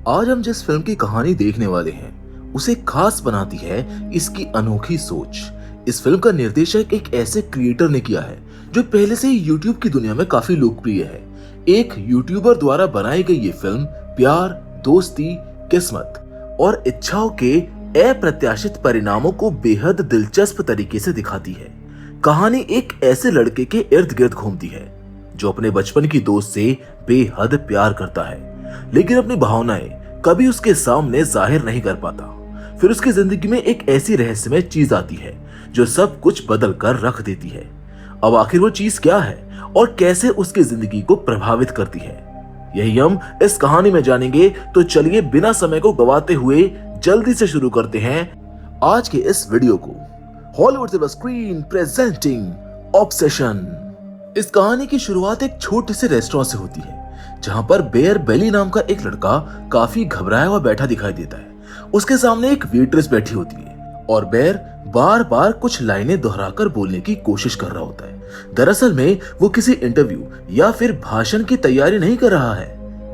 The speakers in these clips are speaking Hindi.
आज हम जिस फिल्म की कहानी देखने वाले हैं उसे खास बनाती है इसकी अनोखी सोच। इस फिल्म का निर्देशक एक ऐसे क्रिएटर ने किया है जो पहले से ही यूट्यूब की दुनिया में काफी लोकप्रिय है। एक यूट्यूबर द्वारा बनाई गई ये फिल्म प्यार, दोस्ती, किस्मत और इच्छाओं के अप्रत्याशित परिणामों को बेहद दिलचस्प तरीके से दिखाती है। कहानी एक ऐसे लड़के के इर्द गिर्द घूमती है जो अपने बचपन की दोस्त से बेहद प्यार करता है, लेकिन अपनी भावनाएं कभी उसके सामने जाहिर नहीं कर पाता। फिर उसकी जिंदगी में एक ऐसी रहस्यमय चीज आती है जो सब कुछ बदल कर रख देती है। अब आखिर वो चीज क्या है और कैसे उसकी जिंदगी को प्रभावित करती है, यही हम इस कहानी में जानेंगे। तो चलिए बिना समय को गवाते हुए जल्दी से शुरू करते हैं आज के इस वीडियो को। Hollywood silver screen presenting obsession. इस कहानी की शुरुआत एक छोटे से रेस्टोरेंट से होती है जहां पर बेयर बेली नाम का एक लड़का काफी घबराया हुआ बैठा दिखाई देता है। उसके सामने एक वेट्रेस बैठी होती है और बेयर बार बार कुछ लाइनें दोहराकर बोलने की कोशिश कर रहा होता है। दरअसल में वो किसी इंटरव्यू या फिर भाषण की तैयारी नहीं कर रहा है,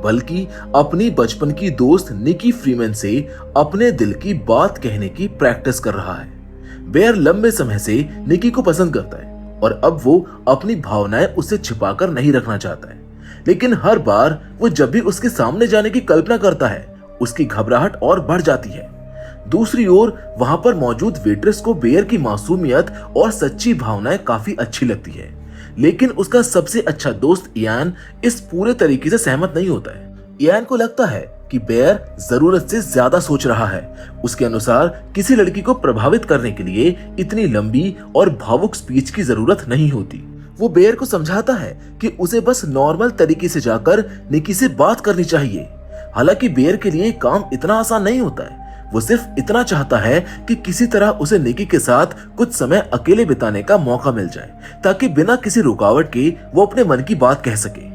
बल्कि अपनी बचपन की दोस्त निकी फ्रीमैन से अपने दिल की बात कहने की प्रैक्टिस कर रहा है। बेयर लंबे समय से निकी को पसंद करता है और अब वो अपनी भावनाएं उससे छिपाकर नहीं रखना चाहता है, लेकिन हर बार वो जब भी उसके सामने जाने की कल्पना करता है उसकी घबराहट और बढ़ जाती है। दूसरी ओर वहां पर मौजूद वेट्रेस को बेयर की मासूमियत और सच्ची भावनाएं काफी अच्छी लगती है, लेकिन उसका सबसे अच्छा दोस्त इयान इस पूरे तरीके से सहमत नहीं होता है। इयान को लगता है कि बेयर जरूरत से ज्यादा सोच रहा है। उसके अनुसार किसी लड़की को प्रभावित करने के लिए इतनी लंबी और भावुक स्पीच की जरूरत नहीं होती। वो बेयर को समझाता है कि उसे बस नॉर्मल तरीके से जाकर निकी से बात करनी चाहिए। हालांकि बेयर के लिए काम इतना आसान नहीं होता है। वो सिर्फ इतना चाहता है कि किसी तरह उसे निकी के साथ कुछ समय अकेले बिताने का मौका मिल जाए, ताकि बिना किसी रुकावट के वो अपने मन की बात कह सके।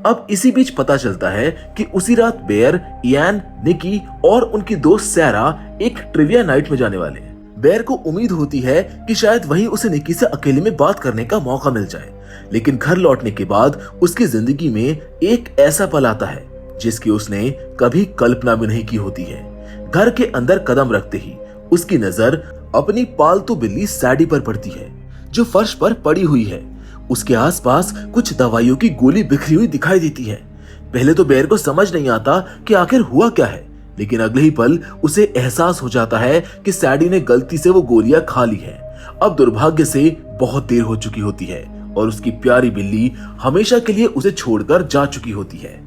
अब इसी बीच पता चलता है कि उसी रात बेयर, इयान, निकी और उनकी दोस्त सैरा एक ट्रिविया नाइट में जाने वाले हैं। बेयर को उम्मीद होती है कि शायद वहीं उसे निकी से अकेले में बात करने का मौका मिल जाए, लेकिन घर लौटने के बाद उसकी जिंदगी में एक ऐसा पल आता है जिसकी उसने कभी कल्पना भी नहीं की होती है। घर के अंदर कदम रखते ही उसकी नजर अपनी पालतू बिल्ली सैडी पर पड़ती है जो फर्श पर पड़ी हुई है। उसके आसपास कुछ दवाइयों की गोली बिखरी हुई दिखाई देती है। पहले तो बेयर को समझ नहीं आता कि आखिर हुआ क्या है, लेकिन अगले ही पल उसे एहसास हो जाता है कि सैडी ने गलती से वो गोलियां खा ली है। अब दुर्भाग्य से बहुत देर हो चुकी होती है और उसकी प्यारी बिल्ली हमेशा के लिए उसे छोड़कर जा चुकी होती है।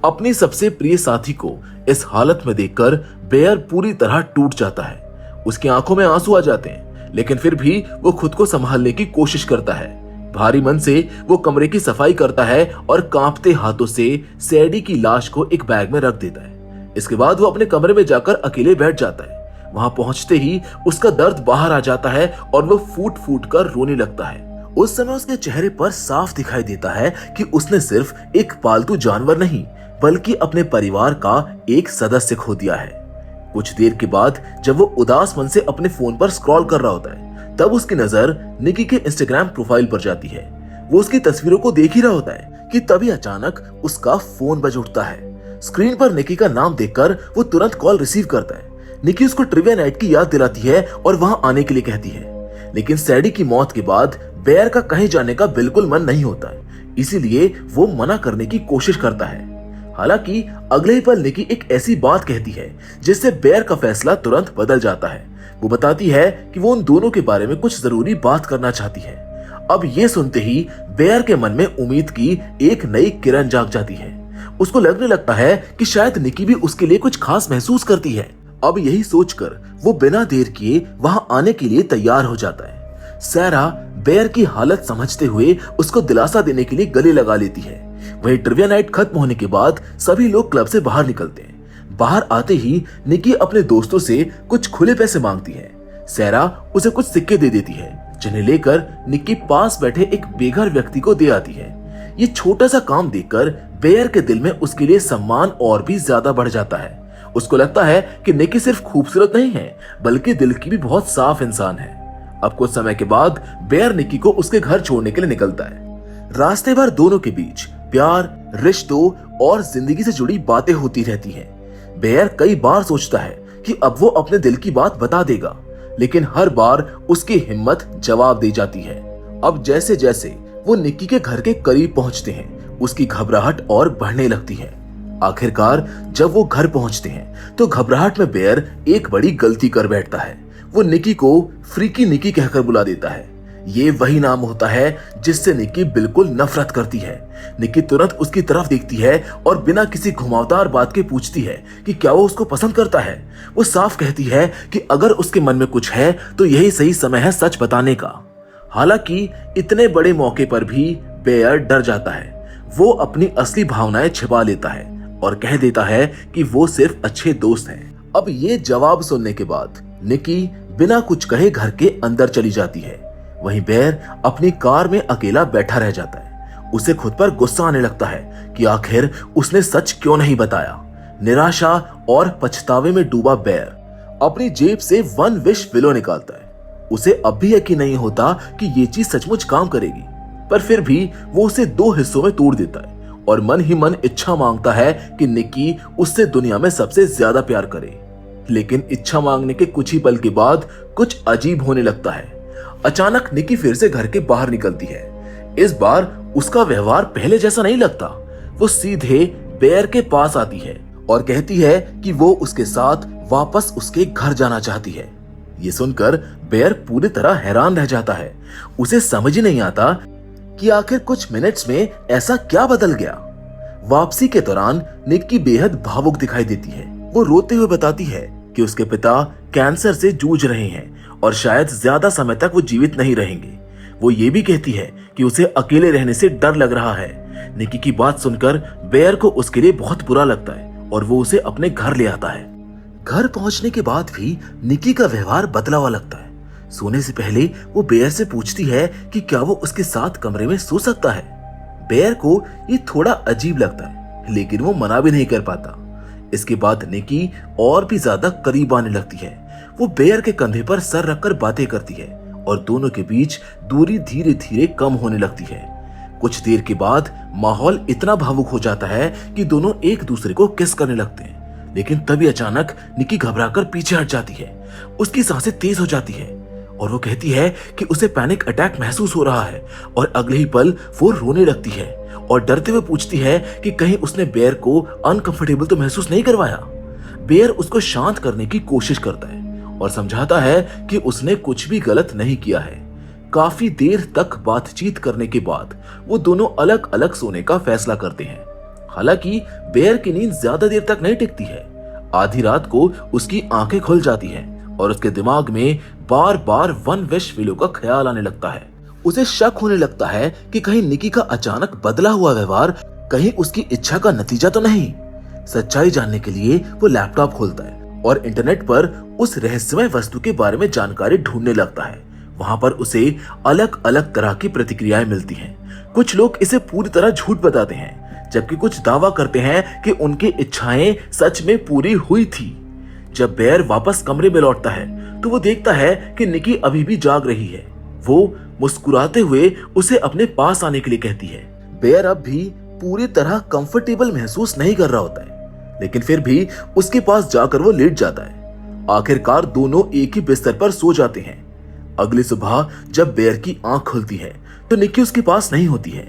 अपनी सबसे प्रिय साथी को इस हालत में देखकर बेयर पूरी तरह टूट जाता है। उसकी आंखों में आंसू आ जाते हैं, लेकिन फिर भी वो खुद को संभालने की कोशिश करता है। भारी मन से वो कमरे की सफाई करता है और कांपते हाथों से सैडी की लाश को एक बैग में रख देता है। इसके बाद वो अपने कमरे में जाकर अकेले बैठ जाता है। वहां पहुंचते ही उसका दर्द बाहर आ जाता है और वो फूट फूट कर रोने लगता है। उस समय उसके चेहरे पर साफ दिखाई देता है कि उसने सिर्फ एक पालतू जानवर नहीं, बल्कि अपने परिवार का एक सदस्य खो दिया है। कुछ देर के बाद जब वो उदास मन से अपने फोन पर स्क्रॉल कर रहा होता है, तब उसकी नजर निकी के इंस्टाग्राम प्रोफाइल पर जाती है। वो उसकी तस्वीरों को देख ही रहा होता है कि तभी अचानक उसका फोन बज उठता है। स्क्रीन पर निकी का नाम देखकर वो तुरंत कॉल रिसीव करता है। निकी उसको ट्रिविया नाइट की याद दिलाती है और वहां आने के लिए कहती है, लेकिन सैडी की मौत के बाद बेयर का कहीं जाने का बिल्कुल मन नहीं होता है, इसीलिए वो मना करने की कोशिश करता है। हालांकि अगले ही पल निकी एक ऐसी बात कहती है जिससे बेयर का फैसला तुरंत बदल जाता है। वो बताती है कि वो उन दोनों के बारे में कुछ जरूरी बात करना चाहती है। अब ये सुनते ही बेयर के मन में उम्मीद की एक नई किरण जाग जाती है। उसको लगने लगता है कि शायद निकी भी उसके लिए कुछ खास महसूस करती है। अब यही सोचकर वो बिना देर किए वहां आने के लिए तैयार हो जाता है। सैरा बेयर की हालत समझते हुए उसको दिलासा देने के लिए गले लगा लेती है। वही ट्रिविया नाइट खत्म होने के बाद सभी लोग क्लब से बाहर निकलते हैं। बाहर आते ही निकी अपने दोस्तों से कुछ खुले पैसे मांगती है। सैरा उसे कुछ सिक्के दे देती है, जिन्हें लेकर निकी पास बैठे एक बेघर व्यक्ति को दे आती है। ये छोटा सा काम देखकर बेयर के दिल में उसके लिए सम्मान और भी ज्यादा बढ़ जाता है। उसको लगता है कि निकी सिर्फ खूबसूरत नहीं है, बल्कि दिल की भी बहुत साफ इंसान है। अब कुछ समय के बाद बेयर निकी को उसके घर छोड़ने के लिए निकलता है। रास्ते भर दोनों के बीच प्यार, रिश्तों और जिंदगी से जुड़ी बातें होती रहती हैं। बेयर कई बार सोचता है कि अब वो अपने दिल की बात बता देगा, लेकिन हर बार उसकी हिम्मत जवाब दे जाती है। अब जैसे जैसे वो निक्की के घर के करीब पहुंचते हैं, उसकी घबराहट और बढ़ने लगती है। आखिरकार जब वो घर पहुंचते हैं तो घबराहट में बेयर एक बड़ी गलती कर बैठता है। वो निक्की को फ्रीकी निक्की कहकर बुला देता है। ये वही नाम होता है जिससे निक्की बिल्कुल नफरत करती है। निक्की तुरंत उसकी तरफ देखती है और बिना किसी घुमावदार बात के पूछती है कि क्या वो उसको पसंद करता है। वो साफ कहती है कि अगर उसके मन में कुछ है तो यही सही समय है सच बताने का। हालांकि इतने बड़े मौके पर भी बेयर डर जाता है। वो अपनी असली भावनाएं छिपा लेता है और कह देता है कि वो सिर्फ अच्छे दोस्त हैं। अब ये जवाब सुनने के बाद निक्की बिना कुछ कहे घर के अंदर चली जाती है। वहीं बेयर अपनी कार में अकेला बैठा रह जाता है। उसे खुद पर गुस्सा आने लगता है कि आखिर उसने सच क्यों नहीं बताया। निराशा और पछतावे में डूबा बेयर अपनी जेब से 1 विश पिलो निकालता है। उसे अब भी यकीन नहीं होता कि ये चीज सचमुच काम करेगी, पर फिर भी वो उसे 2 हिस्सों में तोड़ देता है और मन ही मन इच्छा मांगता है कि निक्की उससे दुनिया में सबसे ज्यादा प्यार करे। लेकिन इच्छा मांगने के कुछ ही पल के बाद कुछ अजीब होने लगता है। अचानक निक्की फिर से घर के बाहर निकलती है। इस बार उसका व्यवहार पहले जैसा नहीं लगता। वो सीधे बेयर के पास आती है और कहती है कि वो उसके साथ वापस उसके घर जाना चाहती है। ये सुनकर बेयर पूरी तरह हैरान रह जाता है। उसे समझ ही नहीं आता कि आखिर कुछ मिनट्स में ऐसा क्या बदल गया। वापसी के दौरान निक्की बेहद भावुक दिखाई देती है। वो रोते हुए बताती है कि उसके पिता कैंसर से जूझ रहे हैं और शायद ज्यादा समय तक वो जीवित नहीं रहेंगे। वो ये भी कहती है कि उसे अकेले रहने से डर लग रहा है। निक्की की बात सुनकर बेयर को उसके लिए बहुत बुरा लगता है और वो उसे अपने घर ले आता है। घर पहुंचने के बाद भी निक्की का व्यवहार बदला हुआ लगता है। सोने से पहले वो बेयर से पूछती है कि क्या वो उसके साथ कमरे में सो सकता है। बेयर को ये थोड़ा अजीब लगता है, लेकिन वो मना भी नहीं कर पाता। इसके बाद निक्की और भी ज्यादा करीब आने लगती है। वो बेयर के कंधे पर सर रखकर बातें करती है और दोनों के बीच दूरी धीरे धीरे कम होने लगती है। कुछ देर के बाद माहौल इतना भावुक हो जाता है कि दोनों एक दूसरे को किस करने लगते हैं। लेकिन तभी अचानक निक्की घबराकर पीछे हट जाती है। उसकी सांसें तेज हो जाती है और वो कहती है कि उसे पैनिक अटैक महसूस हो रहा है और अगले ही पल वो रोने लगती है और डरते हुए पूछती है कि कहीं उसने बेयर को अनकंफर्टेबल तो महसूस नहीं करवाया। बेयर उसको शांत करने की कोशिश करता है और समझाता है कि उसने कुछ भी गलत नहीं किया है। काफी देर तक बातचीत करने के बाद वो दोनों अलग अलग सोने का फैसला करते हैं। हालांकि बेयर की नींद ज्यादा देर तक नहीं टिकती है। आधी रात को उसकी आंखें खुल जाती हैं और उसके दिमाग में बार बार 1 विश पिलो का ख्याल आने लगता है। उसे शक होने लगता है कि कहीं निक्की का अचानक बदला हुआ व्यवहार कहीं उसकी इच्छा का नतीजा तो नहीं। सच्चाई जानने के लिए वो लैपटॉप खोलता है और इंटरनेट पर उस रहस्यमय वस्तु के बारे में जानकारी ढूंढने लगता है। वहां पर उसे अलग अलग तरह की प्रतिक्रियाएं मिलती हैं। कुछ लोग इसे पूरी तरह झूठ बताते हैं, जबकि कुछ दावा करते हैं कि उनकी इच्छाएं सच में पूरी हुई थी। जब बेयर वापस कमरे में लौटता है तो वो देखता है कि निक्की अभी भी जाग रही है। वो मुस्कुराते हुए उसे अपने पास आने के लिए कहती है। बेयर अब भी पूरी तरह कंफर्टेबल महसूस नहीं कर रहा होता है, लेकिन फिर भी उसके पास जाकर वो लेट जाता है। आखिरकार दोनों एक ही बिस्तर पर सो जाते हैं। अगली सुबह जब बेयर की आंख खुलती है तो निक्की उसके पास नहीं होती है।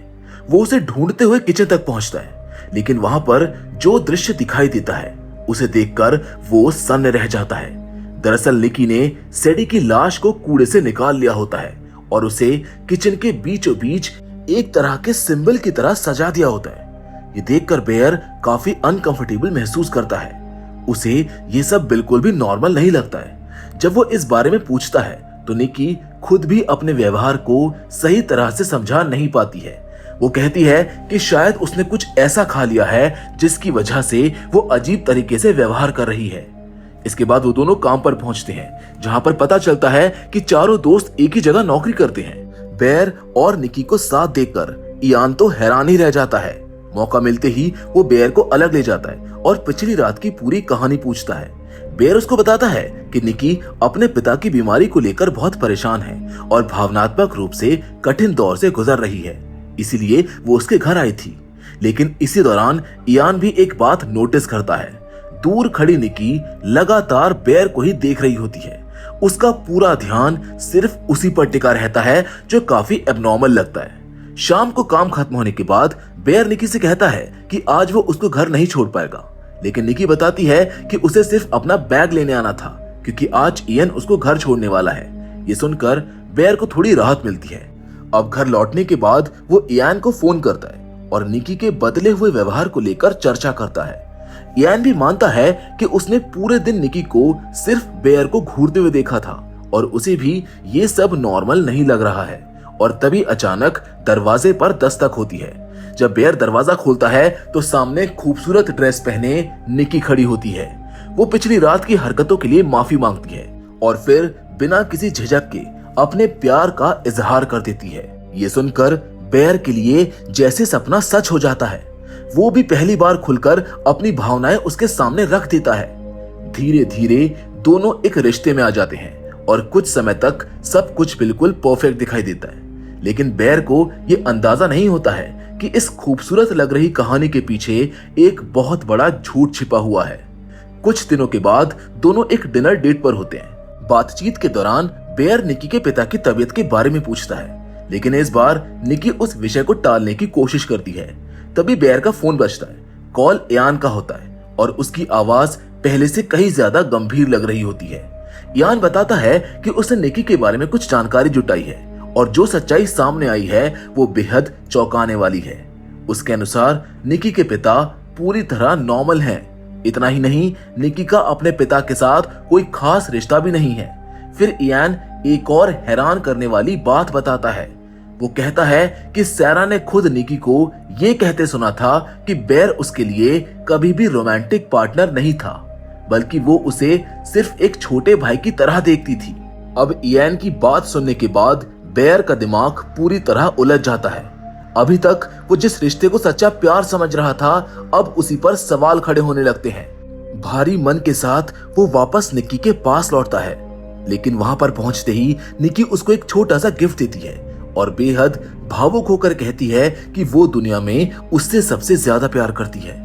वो उसे ढूंढते हुए किचन तक पहुंचता है, लेकिन वहां पर जो दृश्य दिखाई देता है उसे देखकर वो सन्न रह जाता है। दरअसल निक्की ने सेडी की लाश को कूड़े से निकाल लिया होता है और उसे किचन के बीचों बीच एक तरह के सिंबल की तरह सजा दिया होता है। ये देखकर बेयर काफी अनकंफर्टेबल महसूस करता है। उसे ये सब बिल्कुल भी नॉर्मल नहीं लगता है। जब वो इस बारे में पूछता है तो निक्की खुद भी अपने व्यवहार को सही तरह से समझा नहीं पाती है। वो कहती है कि शायद उसने कुछ ऐसा खा लिया है जिसकी वजह से वो अजीब तरीके से व्यवहार कर रही है। इसके बाद वो दोनों काम पर पहुंचते हैं, जहां पर पता चलता है कि चारों दोस्त एक ही जगह नौकरी करते हैं। बेयर और निक्की को साथ देखकर इयान तो हैरान ही रह जाता है। मौका मिलते ही वो बेयर को अलग ले जाता है और पिछली रात की पूरी कहानी पूछता है। बेयर उसको बताता है कि निक्की अपने पिता की बीमारी को लेकर बहुत परेशान है और भावनात्मक रूप से कठिन दौर से गुजर रही है, इसीलिए वो उसके घर आई थी। लेकिन इसी दौरान इयान भी एक बात नोटिस करता है। दूर खड़ी निकी लगातार बेयर को ही देख रही होती है। उसका पूरा ध्यान सिर्फ उसी पर टिका रहता है, जो काफी एबनॉर्मल लगता है। शाम को काम खत्म होने के बाद बेयर निकी से कहता है कि आज वो उसको घर नहीं छोड़ पाएगा, लेकिन निकी बताती है कि उसे सिर्फ अपना बैग लेने आना था, क्योंकि आज इयन उसको घर छोड़ने वाला है। ये सुनकर बेयर को थोड़ी राहत मिलती है। अब घर लौटने के बाद वो इयान को फोन करता है और निकी के बदले हुए व्यवहार को लेकर चर्चा करता है। इयान भी मानता है कि उसने पूरे दिन निकी को सिर्फ बेयर को घूरते हुए देखा था और उसे भी ये सब नॉर्मल नहीं लग रहा है। और तभी अचानक दरवाजे पर दस्तक होती है। जब बेयर दरवाजा खोलता है तो सामने खूबसूरत ड्रेस पहने निकी खड़ी होती है। वो पिछली रात की हरकतों के लिए माफी मांगती है और फिर बिना किसी झिझक के अपने प्यार का इजहार कर देती है। ये सुनकर बेयर के लिए जैसे सपना सच हो जाता है। वो भी पहली बार खुलकर अपनी भावनाएं उसके सामने रख देता है। धीरे धीरे दोनों एक रिश्ते में आ जाते हैं और कुछ समय तक सब कुछ बिल्कुल परफेक्ट दिखाई देता है। लेकिन बेयर को ये अंदाजा नहीं होता है कि इस खूबसूरत लग रही कहानी के पीछे एक बहुत बड़ा झूठ छिपा हुआ है। कुछ दिनों के बाद दोनों एक डिनर डेट पर होते हैं। बातचीत के दौरान बेयर निकी के पिता की तबीयत के बारे में पूछता है, लेकिन इस बार निकी उस विषय को टालने की कोशिश करती है। तभी बेयर का फोन बजता है। कॉल इयान का होता है और उसकी आवाज पहले से कहीं ज्यादा गंभीर लग रही होती है। इयान बताता है कि उसने निकी के बारे में कुछ जानकारी जुटाई है और जो सच्चाई सामने आई है वो बेहद चौंकाने वाली है। उसके अनुसार निकी के पिता पूरी तरह नॉर्मल हैं। इतना ही नहीं, निकी का अपने पिता के साथ कोई खास रिश्ता भी नहीं है। फिर इयान एक और हैरान करने वाली बात बताता है। वो कहता है कि सैरा ने खुद निकी को ये कहते सुना था कि बेयर उसके लिए कभी भी रोमांटिक पार्टनर नहीं था, बल्कि वो उसे सिर्फ एक छोटे भाई की तरह देखती थी। अब इयान की बात सुनने के बाद बेयर का दिमाग पूरी तरह उलझ जाता है। अभी तक वो जिस रिश्ते को सच्चा प्यार समझ रहा था, अब उसी पर सवाल खड़े होने लगते हैं। भारी मन के साथ वो वापस निकी के पास लौटता है, लेकिन वहां पर पहुंचते ही निकी उसको एक छोटा सा गिफ्ट देती है और बेहद भावुक होकर कहती है कि वो दुनिया में उससे सबसे ज्यादा प्यार करती है।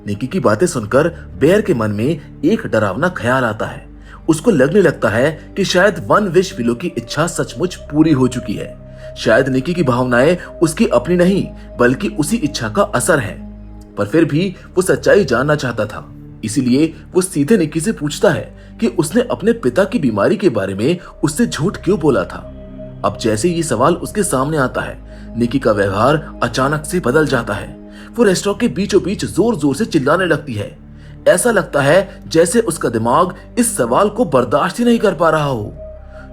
निकी की बातें सुनकर बेयर के मन में एक डरावना ख्याल आता है। उसको लगने लगता है कि शायद वन विश विलो की इच्छा सचमुच पूरी हो चुकी है। शायद निकी की भावनाएं उसकी अपनी नहीं, बल्कि उसी इच्छा का असर है। पर फिर भी वो सच्चाई जानना चाहता था, इसीलिए वो सीधे निकी से पूछता है कि उसने अपने पिता की बीमारी के बारे में उससे झूठ क्यों बोला था। अब जैसे ये सवाल उसके सामने आता है, निकी का व्यवहार अचानक से बदल जाता है। वो रेस्टोरेंट के बीचों बीच जोर जोर से चिल्लाने लगती है। ऐसा लगता है जैसे उसका दिमाग इस सवाल को बर्दाश्त ही नहीं कर पा रहा हो।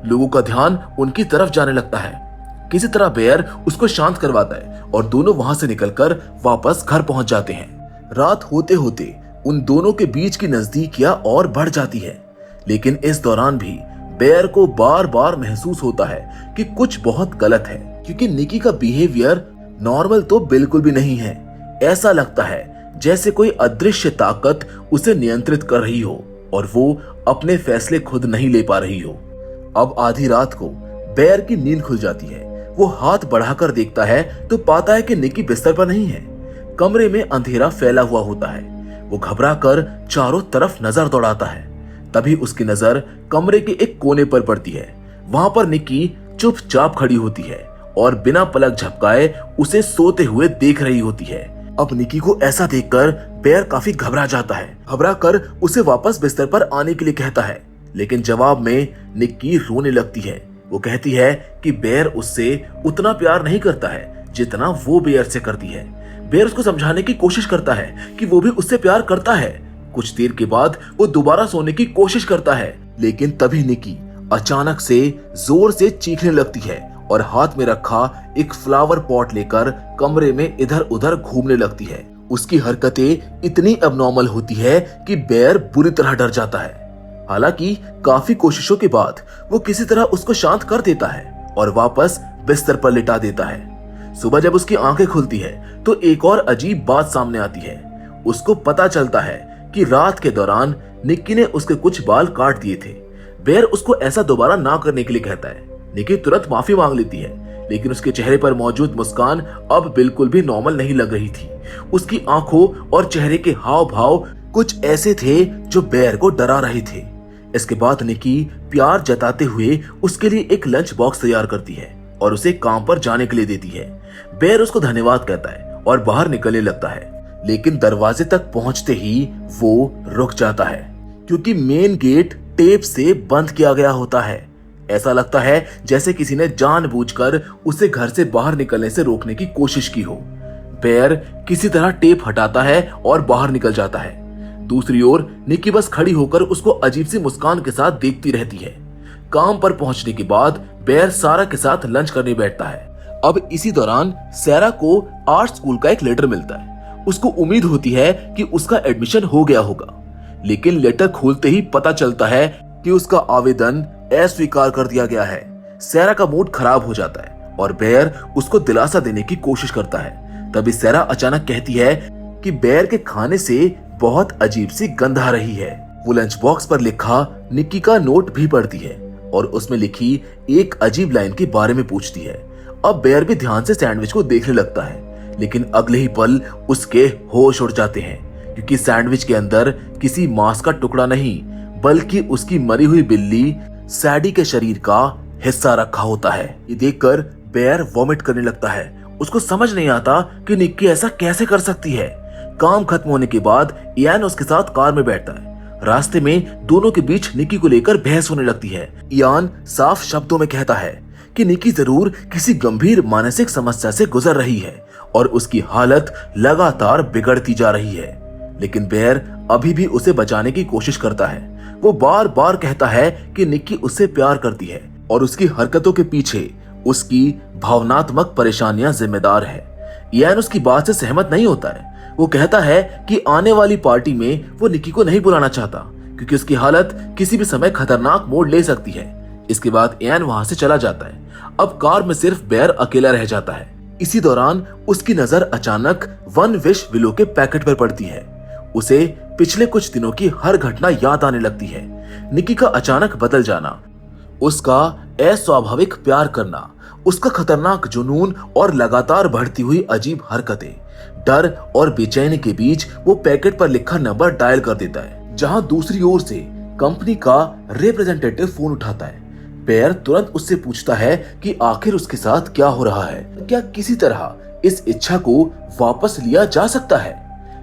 लोगों का ध्यान उनकी तरफ जाने लगता है। किसी तरह बेयर उसको शांत करवाता है और दोनों वहां से निकलकर वापस घर पहुंच जाते हैं। रात होते होते उन दोनों के बीच की नजदीकियां और बढ़ जाती है, लेकिन इस दौरान भी बेयर को बार बार महसूस होता है कि कुछ बहुत गलत है, क्योंकि निकी का बिहेवियर नॉर्मल तो बिल्कुल भी नहीं है। ऐसा लगता है जैसे कोई अदृश्य ताकत उसे नियंत्रित कर रही हो और वो अपने फैसले खुद नहीं ले पा रही हो। अब आधी रात को बेयर की नींद खुल जाती है। वो हाथ बढ़ाकर देखता है तो पाता है कि निकी बिस्तर पर नहीं है। कमरे में अंधेरा फैला हुआ होता है। वो घबराकर चारों तरफ नजर दौड़ाता है। तभी उसकी नजर कमरे के एक कोने पर पड़ती है। वहां पर निकी चुपचाप खड़ी होती है और बिना पलक झपकाए उसे सोते हुए देख रही होती है। अब निकी को ऐसा देखकर बेयर काफी घबरा जाता है। घबरा कर उसे वापस बिस्तर पर आने के लिए कहता है, लेकिन जवाब में निकी रोने लगती है। वो कहती है कि बेयर उससे उतना प्यार नहीं करता है जितना वो बेयर से करती है। बेयर उसको समझाने की कोशिश करता है कि वो भी उससे प्यार करता है। कुछ देर के बाद वो दोबारा सोने की कोशिश करता है, लेकिन तभी निकी अचानक से जोर से चीखने लगती है और हाथ में रखा एक फ्लावर पॉट लेकर कमरे में इधर उधर घूमने लगती है। उसकी हरकतें इतनी अबनॉर्मल होती है कि बेयर बुरी तरह डर जाता है। हालांकि काफी कोशिशों के बाद वो किसी तरह उसको शांत कर देता है और वापस बिस्तर पर लिटा देता है। सुबह जब उसकी आंखें खुलती है तो एक और अजीब बात सामने आती है। उसको पता चलता है कि रात के दौरान निक्की ने उसके कुछ बाल काट दिए थे। बेयर उसको ऐसा दोबारा ना करने के लिए कहता है। निक्की तुरंत माफी मांग लेती है, लेकिन उसके चेहरे पर मौजूद मुस्कान अब बिल्कुल भी नॉर्मल नहीं लग रही थी। उसकी आंखों और चेहरे के हाव भाव कुछ ऐसे थे जो बेयर को डरा रहे थे। इसके बाद निकी प्यार जताते हुए उसके लिए एक लंच बॉक्स तैयार करती है और उसे काम पर जाने के लिए देती है। बेयर उसको धन्यवाद कहता है और बाहर निकलने लगता है, लेकिन दरवाजे तक पहुंचते ही वो रुक जाता है क्योंकि मेन गेट टेप से बंद किया गया होता है। ऐसा लगता है जैसे किसी ने जानबूझकर उसे घर से बाहर निकलने से रोकने की कोशिश की हो। बेयर किसी तरह टेप हटाता है और बाहर निकल जाता है। दूसरी ओर निकी बस खड़ी होकर उसको अजीब सी मुस्कान के साथ देखती रहती है। काम पर पहुंचने के बाद बेयर सारा के साथ लंच करने बैठता है। अब इसी दौरान सारा को आर्ट स्कूल का एक लेटर मिलता है। उसको उम्मीद होती है कि उसका एडमिशन हो गया होगा, लेकिन लेटर खोलते ही पता चलता है कि उसका आवेदन अस्वीकार कर दिया गया है। सारा का मूड खराब हो जाता है और बेयर उसको दिलासा देने की कोशिश करता है। तभी सारा अचानक कहती है कि बेयर के खाने से बहुत अजीब सी गंध आ रही है। वो लंच बॉक्स पर लिखा निकी का नोट भी पढ़ती है और उसमें लिखी एक अजीब लाइन के बारे में पूछती है। अब बेयर भी ध्यान से सैंडविच को देखने लगता है, लेकिन अगले ही पल उसके होश उड़ जाते हैं क्योंकि सैंडविच के अंदर किसी मांस का टुकड़ा नहीं बल्कि उसकी मरी हुई बिल्ली सैडी के शरीर का हिस्सा रखा होता है। ये देखकर बेयर वॉमिट करने लगता है। उसको समझ नहीं आता कि निक्की ऐसा कैसे कर सकती है। काम खत्म होने के बाद इयान उसके साथ कार में बैठता है। रास्ते में दोनों के बीच निक्की को लेकर बहस होने लगती है। इयान साफ शब्दों में कहता है कि निक्की जरूर किसी गंभीर मानसिक समस्या से गुजर रही है और उसकी हालत लगातार बिगड़ती जा रही है, लेकिन बेयर अभी भी उसे बचाने की कोशिश करता है। वो बार बार कहता है कि निक्की उससे प्यार करती है और उसकी हरकतों के पीछे उसकी भावनात्मक परेशानियां जिम्मेदार है। इयान उसकी बात से सहमत नहीं होता है। वो कहता है कि आने वाली पार्टी में वो निक्की को नहीं बुलाना चाहता क्योंकि उसकी हालत किसी भी समय खतरनाक मोड़ ले सकती है। इसके बाद इयान वहां से चला जाता है। अब कार में सिर्फ बेयर अकेला रह जाता है। इसी दौरान उसकी नजर अचानक वन विश विलो के पैकेट पर पड़ती है। उसे पिछले कुछ दिनों की हर घटना याद आने लगती है। निकी का अचानक बदल जाना, उसका अस्वाभाविक प्यार करना, उसका खतरनाक जुनून और लगातार बढ़ती हुई अजीब हरकतें। डर और बेचैनी के बीच वो पैकेट पर लिखा नंबर डायल कर देता है, जहां दूसरी ओर से कंपनी का रिप्रेजेंटेटिव फोन उठाता है। बेयर तुरंत उससे पूछता है कि आखिर उसके साथ क्या हो रहा है, क्या किसी तरह इस इच्छा को वापस लिया जा सकता है।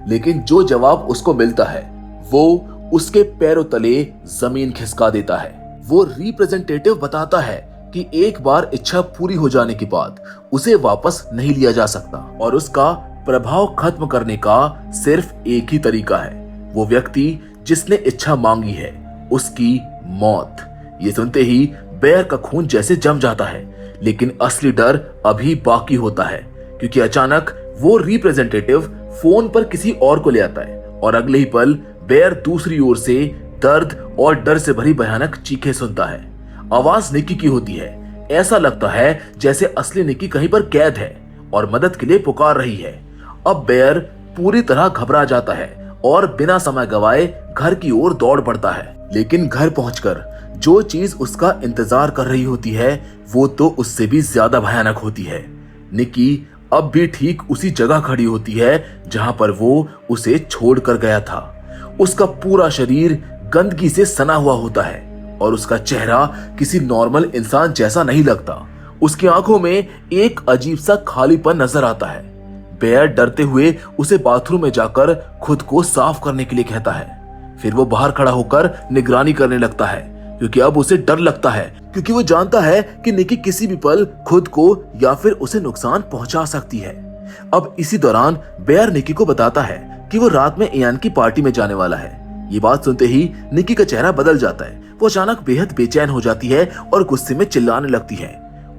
लेकिन जो जवाब उसको मिलता है वो उसके पैरों तले जमीन खिसका देता है। वो रिप्रेजेंटेटिव बताता है कि एक बार इच्छा पूरी हो जाने के बाद उसे वापस नहीं लिया जा सकता और उसका प्रभाव खत्म करने का सिर्फ एक ही तरीका है, वो व्यक्ति जिसने इच्छा मांगी है उसकी मौत। ये सुनते ही बेयर का खून जैसे जम जाता है, लेकिन असली डर अभी बाकी होता है क्योंकि अचानक वो रिप्रेजेंटेटिव फोन पर किसी और को ले आता है और अगले ही पल बेयर दूसरी ओर से दर्द और डर से भरी भयानक चीखें सुनता है। आवाज निकी की होती है। ऐसा लगता है जैसे असली निकी कहीं पर कैद है और मदद के लिए पुकार रही है। अब बेयर पूरी तरह घबरा जाता है और बिना समय गवाए घर की ओर दौड़ पड़ता है। लेकिन घर पहुंचकर जो चीज उसका इंतजार कर रही होती है वो तो उससे भी ज्यादा भयानक होती है। निकी अब भी ठीक उसी जगह खड़ी होती है जहां पर वो उसे छोड़कर गया था। उसका पूरा शरीर गंदगी से सना हुआ होता है और उसका चेहरा किसी नॉर्मल इंसान जैसा नहीं लगता। उसकी आंखों में एक अजीब सा खालीपन नजर आता है। बेयर डरते हुए उसे बाथरूम में जाकर खुद को साफ करने के लिए कहता है। फिर वो बाहर खड़ा होकर निगरानी करने लगता है क्योंकि अब उसे डर लगता है, क्योंकि वो जानता है कि निकी किसी भी पल खुद को या फिर उसे नुकसान पहुंचा सकती है। अब इसी दौरान बेयर निकी को बताता है कि वो रात में इयान की पार्टी में जाने वाला है। ये बात सुनते ही निकी का चेहरा बदल जाता है। वो अचानक बेहद बेचैन हो जाती है और गुस्से में चिल्लाने लगती है।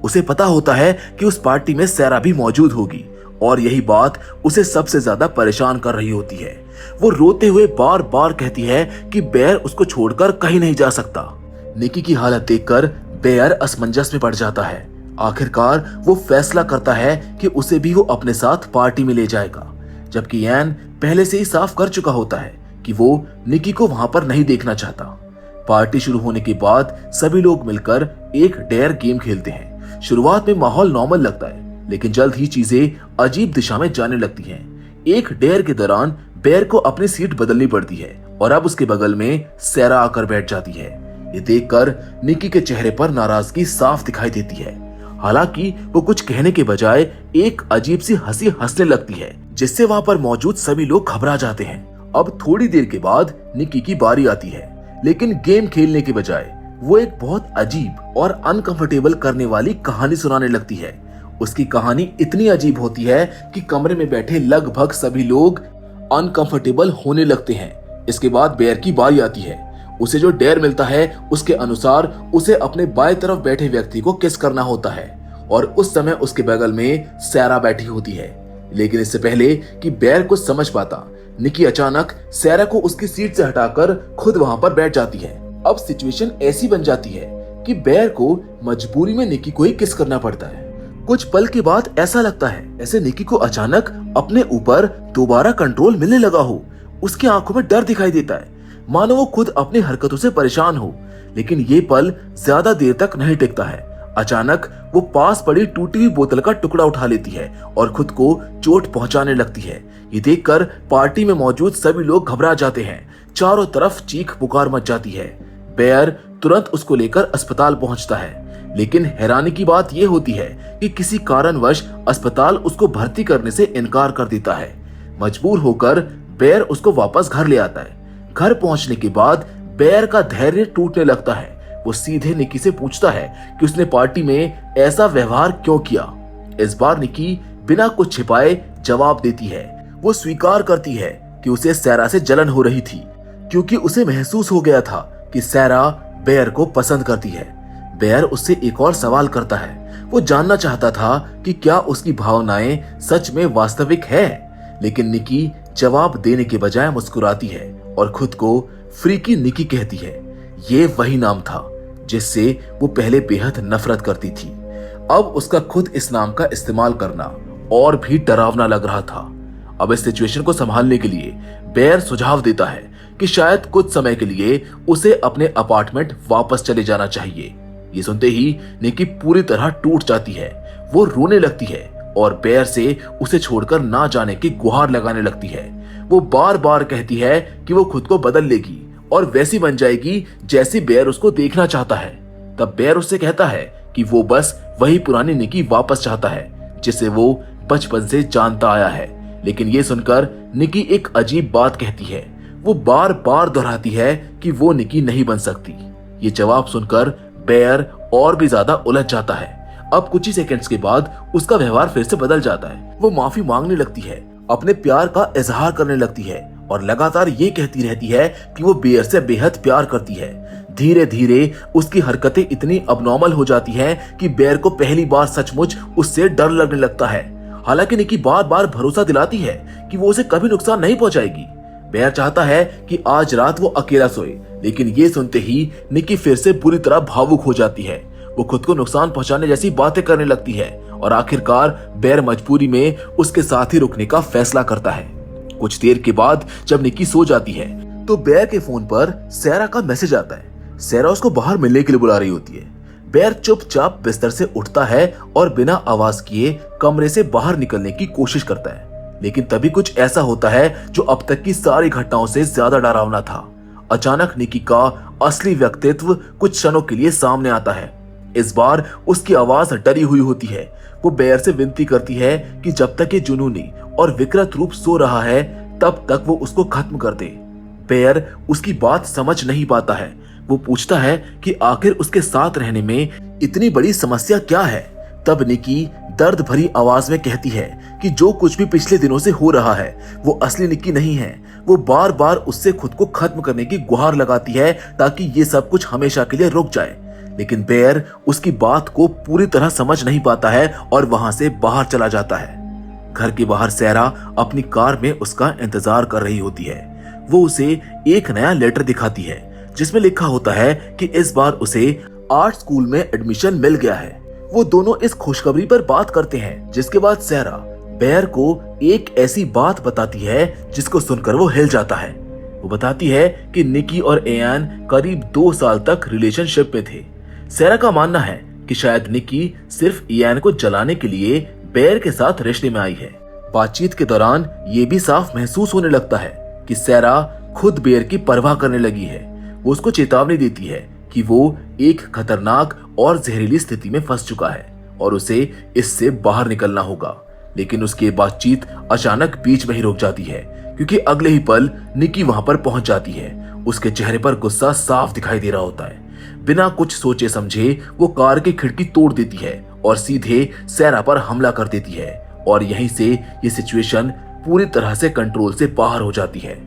उसे पता होता है कि उस पार्टी में सारा भी मौजूद होगी और यही बात उसे सबसे ज्यादा परेशान कर रही होती है। वो रोते हुए बार बार कहती है कि बेयर उसको छोड़कर कहीं नहीं जा सकता। निकी की हालत देखकर बेयर असमंजस में पड़ जाता है। आखिरकार वो फैसला करता है कि उसे भी वो अपने साथ पार्टी में ले जाएगा, जबकि इयान पहले से ही साफ कर चुका होता है कि वो निकी को वहां पर नहीं देखना चाहता। पार्टी शुरू होने के बाद सभी लोग मिलकर एक डेयर गेम खेलते हैं। शुरुआत में माहौल नॉर्मल लगता है, लेकिन जल्द ही चीजें अजीब दिशा में जाने लगती हैं। एक डेयर के दौरान बेयर को अपनी सीट बदलनी पड़ती है और अब उसके बगल में सैरा आकर बैठ जाती है। ये देखकर निकी के चेहरे पर नाराजगी साफ दिखाई देती है। हालांकि वो कुछ कहने के बजाय एक अजीब सी हंसी हंसने लगती है, जिससे वहां पर मौजूद सभी लोग घबरा जाते हैं। अब थोड़ी देर के बाद निकी की बारी आती है, लेकिन गेम खेलने के बजाय वो एक बहुत अजीब और अनकंफर्टेबल करने वाली कहानी सुनाने लगती है। उसकी कहानी इतनी अजीब होती है कि कमरे में बैठे लगभग सभी लोग अनकंफर्टेबल होने लगते हैं। इसके बाद बेयर की बारी आती है। उसे जो डेयर मिलता है उसके अनुसार उसे अपने बाएं तरफ बैठे व्यक्ति को किस करना होता है और उस समय उसके बगल में सैरा बैठी होती है। लेकिन इससे पहले कि बेयर कुछ समझ पाता, निकी अचानक सैरा को उसकी सीट से हटाकर खुद वहां पर बैठ जाती है। अब सिचुएशन ऐसी बन जाती है कि बेयर को मजबूरी में निकी को ही किस करना पड़ता है। कुछ पल के बाद ऐसा लगता है ऐसे निकी को अचानक अपने ऊपर दोबारा कंट्रोल मिलने लगा हो। उसकी आंखों में डर दिखाई देता है, मानो वो खुद अपनी हरकतों से परेशान हो। लेकिन ये पल ज्यादा देर तक नहीं टिकता है। अचानक वो पास पड़ी टूटी हुई बोतल का टुकड़ा उठा लेती है और खुद को चोट पहुंचाने लगती है। ये देखकर पार्टी में मौजूद सभी लोग घबरा जाते हैं। चारों तरफ चीख पुकार मच जाती है। बेयर तुरंत उसको लेकर अस्पताल पहुंचता है, लेकिन हैरानी की बात यह होती है कि किसी कारणवश अस्पताल उसको भर्ती करने से इनकार कर देता है। मजबूर होकर बेयर उसको वापस घर ले आता है। घर पहुंचने के बाद बेयर का धैर्य टूटने लगता है। वो सीधे निकी से पूछता है कि उसने पार्टी में ऐसा व्यवहार क्यों किया। इस बार निकी बिना कुछ छिपाए जवाब देती है। वो स्वीकार करती है कि उसे सैरा से जलन हो रही थी, क्योंकि उसे महसूस हो गया था कि सैरा बेयर को पसंद करती है। बेयर उससे एक और सवाल करता है। वो जानना चाहता था कि क्या उसकी भावनाएं सच में वास्तविक है, लेकिन निकी जवाब देने के बजाय मुस्कुराती है और खुद को फ्रीकी निकी कहती है। ये वही नाम था जिससे वो पहले बेहद नफरत करती थी। अब उसका खुद इस नाम का इस्तेमाल करना और भी डरावना लग रहा था। अब इस सिचुएशन को संभालने के लिए बेयर सुझाव देता है कि शायद कुछ समय के लिए उसे अपने अपार्टमेंट वापस चले जाना चाहिए। ये सुनते ही निकी पूरी तरह टूट जाती है। वो रोने लगती है और बेयर से उसे छोड़कर ना जाने की गुहार लगाने लगती है। वो बार बार कहती है कि वो खुद को बदल लेगी और वैसी बन जाएगी जैसी बेयर उसको देखना चाहता है। तब बेयर उससे कहता है कि वो बस वही पुरानी निकी वापस चाहता है जिसे वो बचपन से जानता आया है। लेकिन ये सुनकर निकी एक अजीब बात कहती है। वो बार बार दोहराती है कि वो निकी नहीं बन सकती। ये जवाब सुनकर बेयर और भी ज्यादा उलझ जाता है। अब कुछ ही सेकंड्स के बाद उसका व्यवहार फिर से बदल जाता है। वो माफी मांगने लगती है, अपने प्यार का इजहार करने लगती है और लगातार ये कहती रहती है कि वो बेयर से बेहद प्यार करती है। धीरे धीरे उसकी हरकतें इतनी अबनॉर्मल हो जाती हैं कि बेयर को पहली बार सचमुच उससे डर लगने लगता है। हालांकि निकी बार बार भरोसा दिलाती है कि वो उसे कभी नुकसान नहीं पहुंचाएगी। बेयर चाहता है कि आज रात वो अकेला सोए, लेकिन ये सुनते ही निकी फिर से बुरी तरह भावुक हो जाती है। वो खुद को नुकसान पहुंचाने जैसी बातें करने लगती है और आखिरकार बेयर मजबूरी में उसके साथ ही रुकने का फैसला करता है। कुछ देर के बाद जब निकी सो जाती है तो बेयर के फोन पर सैरा का मैसेज आता है। सैरा उसको बाहर मिलने के लिए बुला रही होती है। बेयर चुपचाप बिस्तर से उठता है और बिना आवाज किए कमरे से बाहर निकलने की कोशिश करता है। लेकिन तभी कुछ ऐसा होता है जो अब तक की सारी घटनाओं से ज्यादा डरावना था। अचानक निकी का असली व्यक्तित्व कुछ क्षणों के लिए सामने आता है। इस बार उसकी आवाज डरी हुई होती है। वो बेयर से विनती करती है कि जब तक ये जुनूनी और विकृत रूप सो रहा है तब तक वो उसको खत्म कर दे। बेयर उसकी बात समझ नहीं पाता है। वो पूछता है कि आखिर उसके साथ रहने में इतनी बड़ी समस्या क्या है। तब निकी दर्द भरी आवाज में कहती है कि जो कुछ भी पिछले दिनों से हो रहा है वो असली निकी नहीं है। वो बार बार उससे खुद को खत्म करने की गुहार लगाती है ताकि ये सब कुछ हमेशा के लिए रुक जाए। लेकिन बेयर उसकी बात को पूरी तरह समझ नहीं पाता है और वहां से बाहर चला जाता है। घर के बाहर सैरा अपनी कार में उसका इंतजार कर रही होती है। वो उसे एक नया लेटर दिखाती है जिसमें लिखा होता है कि इस बार उसे आर्ट स्कूल में एडमिशन मिल गया है। वो दोनों इस खुशखबरी पर बात करते हैं, जिसके बाद सैरा बेयर को एक ऐसी बात बताती है जिसको सुनकर वो हिल जाता है। वो बताती है कि निकी और एयान करीब 2 साल तक रिलेशनशिप में थे। सैरा का मानना है कि शायद निकी सिर्फ एयान को जलाने के लिए बेयर के साथ रिश्ते में आई है। बातचीत के दौरान ये भी साफ महसूस होने लगता है कि सैरा खुद बेयर की परवाह करने लगी है। वो उसको चेतावनी देती है कि वो एक खतरनाक और जहरीली स्थिति में फंस चुका है और उसे इससे बाहर निकलना होगा। लेकिन उसकी बातचीत अचानक बीच में ही रुक जाती है, क्योंकि अगले ही पल निकी वहां पर पहुंच जाती है। उसके चेहरे पर गुस्सा साफ दिखाई दे रहा होता है। बिना कुछ सोचे समझे वो कार की खिड़की तोड़ देती है और सीधे सैरा पर हमला कर देती है, और यहीं से ये सिचुएशन पूरी तरह से कंट्रोल से बाहर हो जाती है।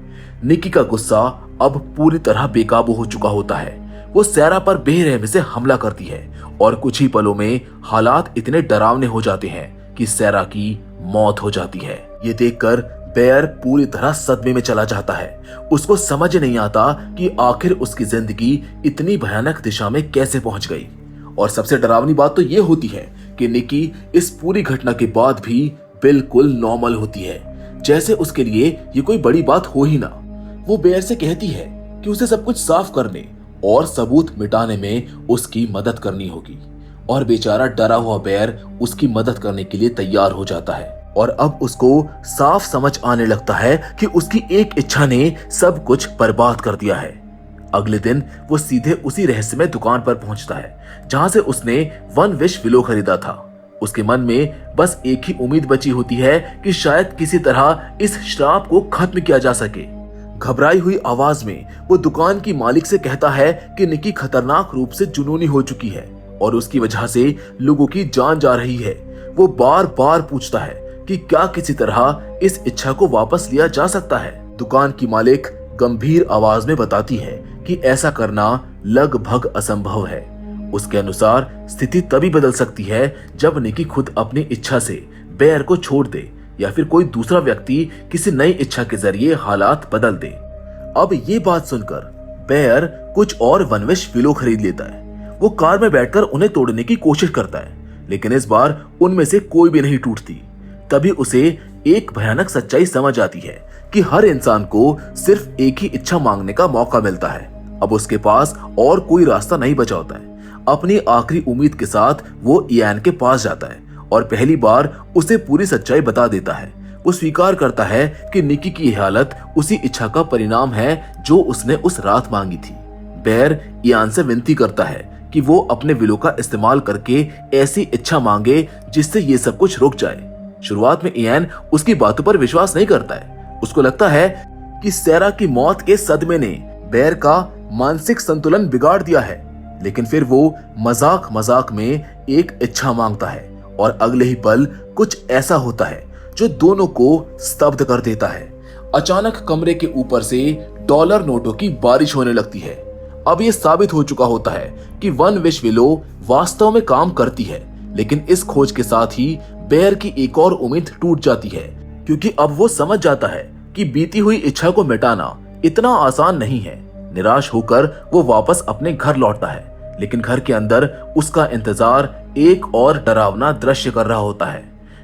निकी का गुस्सा अब पूरी तरह बेकाबू हो चुका होता है। वो सैरा पर बेरहमी से हमला करती है और कुछ ही पलों में हालात इतने डरावने हो जाते हैं कि सैरा की मौत हो जाती है। ये देखकर बेयर पूरी तरह सदमे में चला जाता है। उसको समझ नहीं आता कि आखिर उसकी जिंदगी इतनी भयानक दिशा में कैसे पहुंच गई। और सबसे डरावनी बात तो ये होती है कि निकी इस पूरी घटना के बाद भी बिल्कुल नॉर्मल होती है, जैसे उसके लिए ये कोई बड़ी बात हो ही ना। वो बेयर से कहती है कि उसे सब कुछ साफ करने और सबूत मिटाने में उसकी मदद करनी होगी, और बेचारा डरा हुआ बेयर उसकी मदद करने के लिए तैयार हो जाता है। और अब उसको साफ समझ आने लगता है कि उसकी एक इच्छा ने सब कुछ बर्बाद कर दिया है। अगले दिन वो सीधे उसी रहस्यमय दुकान पर पहुंचता है जहां से उसने वन विश विलो खरीदा था। उसके मन में बस एक ही उम्मीद बची होती है कि शायद किसी तरह इस श्राप को खत्म किया जा सके। घबराई हुई आवाज में वो दुकान की मालिक से कहता है कि निकी खतरनाक रूप से जुनूनी हो चुकी है और उसकी वजह से लोगों की जान जा रही है। वो बार बार पूछता है कि क्या किसी तरह इस इच्छा को वापस लिया जा सकता है। दुकान की मालिक गंभीर आवाज में बताती है कि ऐसा करना लगभग असंभव है। उसके अनुसार स्थिति तभी बदल सकती है जब निकी खुद अपनी इच्छा से बेयर को छोड़ दे, या फिर कोई दूसरा व्यक्ति किसी नई इच्छा के जरिए हालात बदल दे। अब ये बात सुनकर बेयर कुछ और वनविश विलो खरीद लेता है। वो कार में बैठकर उन्हें तोड़ने की कोशिश करता है, लेकिन इस बार उनमें से कोई भी नहीं टूटती। तभी उसे एक भयानक सच्चाई समझ आती है कि हर इंसान को सिर्फ एक ही इच्छा मांगने का मौका मिलता है। अब उसके पास और कोई रास्ता नहीं बचा होता है। अपनी आखिरी उम्मीद के साथ वो इयान के पास जाता है और पहली बार उसे पूरी सच्चाई बता देता है। वो स्वीकार करता है कि निकी की हालत उसी इच्छा का परिणाम है जो उसने उस रात मांगी थी। बेयर इयान से विनती करता है कि वो अपने विलो का इस्तेमाल करके ऐसी इच्छा मांगे जिससे ये सब कुछ रुक जाए। शुरुआत में इयान उसकी बातों पर विश्वास नहीं करता है। उसको लगता है कि सैरा की मौत के सदमे ने बेयर का मानसिक संतुलन बिगाड़ दिया है, लेकिन फिर वो मजाक मजाक में एक इच्छा मांगता है और अगले ही पल कुछ ऐसा होता है जो दोनों को स्तब्ध कर देता है। अचानक कमरे के ऊपर से डॉलर नोटों की बारिश होने लगती है। अब ये साबित हो चुका होता है कि वन विश विलो वास्तव में काम करती है, लेकिन इस खोज के साथ ही बेयर की एक और उम्मीद टूट जाती है, क्योंकि अब वो समझ जाता है कि बीती हुई इच्छा को मिटाना इतना आसान नहीं है। निराश होकर वो वापस अपने घर लौटता है, लेकिन घर के अंदर उसका इंतजार एक और डरावना दृश्य कर रहा होता है।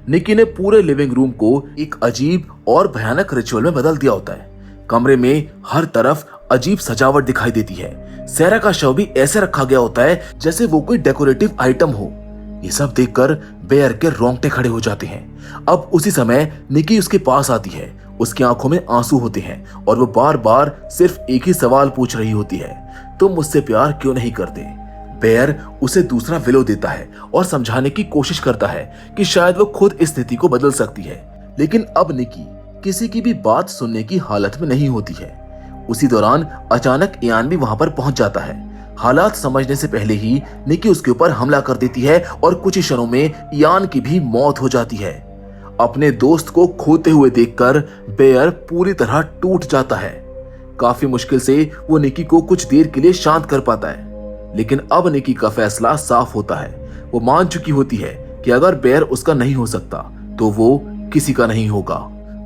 निकी ने पूरे लिविंग रूम को एक अजीब और भयानक रिचुअल में बदल दिया होता है। कमरे में हर तरफ अजीब सजावट दिखाई देती है। सैरा का शव भी ऐसे रखा गया होता है जैसे वो कोई डेकोरेटिव आइटम हो। ये सब देखकर बेयर के रोंगटे खड़े हो जाते हैं। अब उसी समय निकी उसके पास आती है। उसकी आंखों में आंसू होते हैं और वो बार बार सिर्फ एक ही सवाल पूछ रही होती है, तुम मुझसे प्यार क्यों नहीं करते? बेयर उसे दूसरा विलो देता है और समझाने की कोशिश करता है कि शायद वो खुद इस स्थिति को बदल सकती है, लेकिन अब निकी किसी की भी बात सुनने की हालत में नहीं होती है। उसी दौरान अचानक इयान भी वहां पर पहुंच जाता है। हालात समझने से पहले ही निकी उसके ऊपर हमला कर देती है और कुछ ही क्षणों में इयान की भी मौत हो जाती है। अपने दोस्त को खोते हुए देखकर बेयर पूरी तरह टूट जाता है। काफी मुश्किल से वो निकी को कुछ देर के लिए शांत कर पाता है, लेकिन अब निकी का फैसला साफ होता है। वो मान चुकी होती है कि अगर बेयर उसका नहीं हो सकता तो वो किसी का नहीं होगा।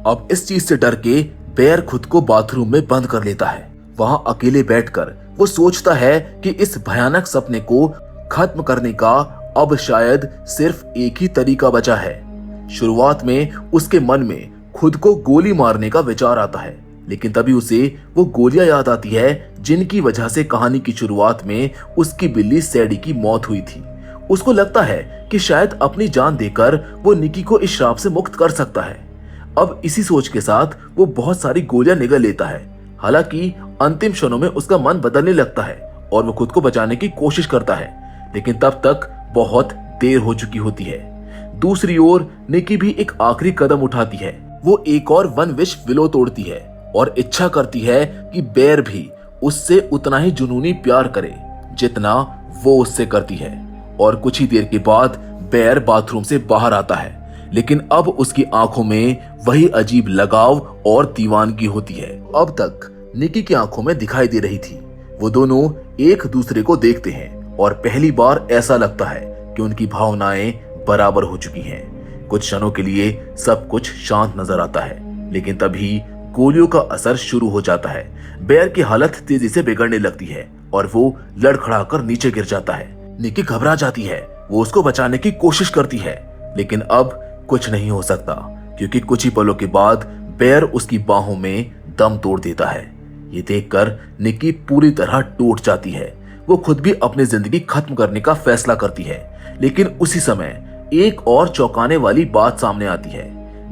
अब इस चीज से डर के बेयर खुद को बाथरूम में बंद कर लेता है। वहां अकेले बैठकर वो सोचता है कि इस भयानक सपने को खत्म करने का अब शायद सिर्फ एक ही तरीका बचा है। शुरुआत में उसके मन में खुद को गोली मारने का विचार आता है, लेकिन तभी उसे वो गोलियां याद आती है जिनकी वजह से कहानी की शुरुआत में उसकी बिल्ली सैडी की मौत हुई थी। उसको लगता है कि शायद अपनी जान देकर वो निकी को इस श्राप से मुक्त कर सकता है, अब इसी सोच के साथ वो बहुत सारी गोलियां निगल लेता है। हालांकि अंतिम क्षणों में उसका मन बदलने लगता है और वो खुद को बचाने की कोशिश करता है, लेकिन तब तक बहुत देर हो चुकी होती है। दूसरी ओर निकी भी एक आखिरी कदम उठाती है। वो एक और वन विश विलो तोड़ती है और इच्छा करती है कि बेर भी उससे उतना ही जुनूनी प्यार करे जितना वो उससे करती है। और कुछ ही देर के बाद बेर बाथरूम से बाहर आता है, लेकिन अब उसकी आंखों में वही अजीब लगाव और दीवानगी होती है अब तक निकी की आंखों में दिखाई दे रही थी। वो दोनों एक दूसरे को देखते हैं और पहली बार ऐसा लगता है कि उनकी भावनाएं बराबर हो चुकी हैं। कुछ क्षणों के लिए सब कुछ शांत नजर आता है, लेकिन तभी गोलियों का असर शुरू हो जाता है। बेर की हालत तेजी से बिगड़ने लगती है और वो लड़खड़ाकर नीचे गिर जाता है। निकी घबरा जाती है। वो उसको बचाने की कोशिश करती है, लेकिन अब कुछ नहीं हो सकता, क्योंकि कुछ ही पलों के बाद बेर उसकी बाहों में दम तोड़ देता है। ये देखकर निकी पूरी तरह टूट जाती है। वो खुद भी अपनी जिंदगी खत्म करने का फैसला करती है, लेकिन उसी समय एक और चौंकाने वाली बात सामने आती है।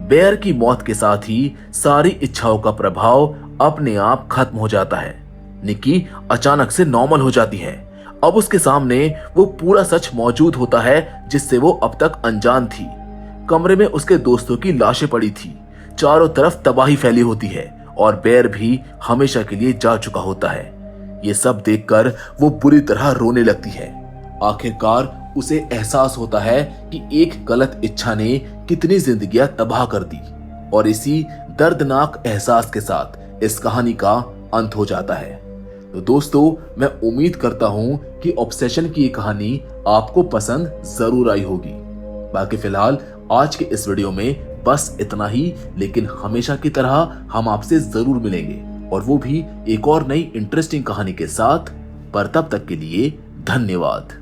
बेर की मौत के साथ ही सारी इच्छाओं का प्रभाव अपने आप खत्म हो जाता है। निकी अचानक से नॉर्मल हो जाती है। अब उसके सामने वो पूरा सच मौजूद होता है जिससे वो अब तक अनजान थी। कमरे में उसके दोस्तों की लाशें पड़ी थी, चारों तरफ तबाही फैली होती है और बेर भी हमेशा के लिए जा चुका होता है। ये सब देखकर वो बुरी तरह रोने लगती है। आखिरकार उसे एहसास होता है कि एक गलत इच्छा ने कितनी जिंदगियां तबाह कर दी, और इसी दर्दनाक एहसास के साथ इस कहानी का अंत हो जाता है। तो दोस्तों, मैं उम्मीद करता हूं कि ऑब्सेशन की ये कहानी आपको पसंद जरूर आई होगी। बाकी फिलहाल आज के इस वीडियो में बस इतना ही, लेकिन हमेशा की तरह हम आपसे जरूर मिलेंगे, और वो भी एक और नई इंटरेस्टिंग कहानी के साथ। पर तब तक के लिए धन्यवाद।